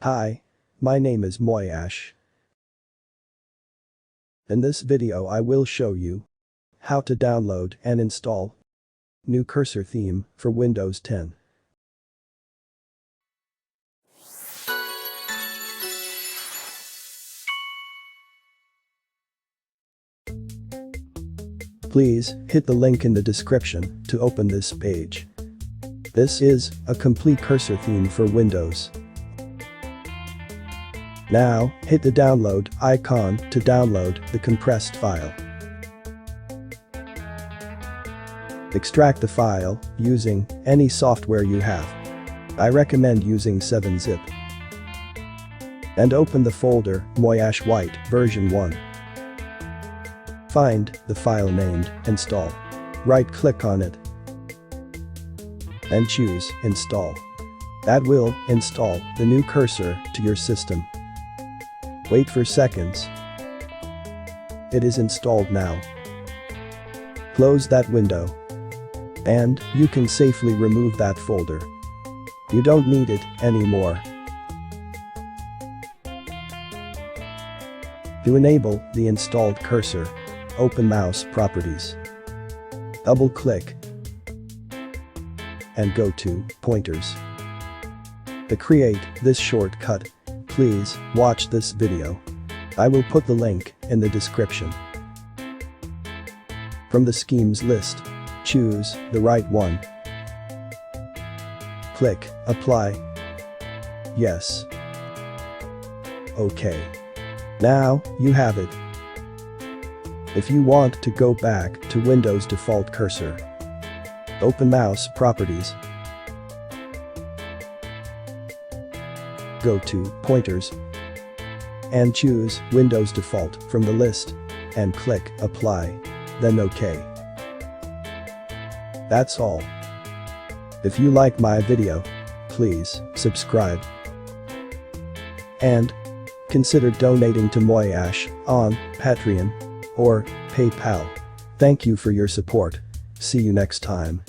Hi, my name is MOYASH. In this video I will show you how to download and install new cursor theme for Windows 10. Please hit the link in the description to open this page. This is a complete cursor theme for Windows. Now, hit the download icon to download the compressed file. Extract the file using any software you have. I recommend using 7-zip. And open the folder MOYASH White version 1. Find the file named install. Right-click on it and choose install. That will install the new cursor to your system. Wait for seconds. It is installed now. Close that window. And you can safely remove that folder. You don't need it anymore. To enable the installed cursor, open Mouse Properties. Double-click and go to Pointers. To create this shortcut, please watch this video. I will put the link in the description. From the schemes list, choose the right one. Click Apply. Yes. OK. Now you have it. If you want to go back to Windows default cursor, open Mouse Properties. Go to Pointers and choose Windows Default from the list and click Apply, then OK. That's all. If you like my video, please subscribe and consider donating to MOYASH on Patreon or PayPal. Thank you for your support. See you next time.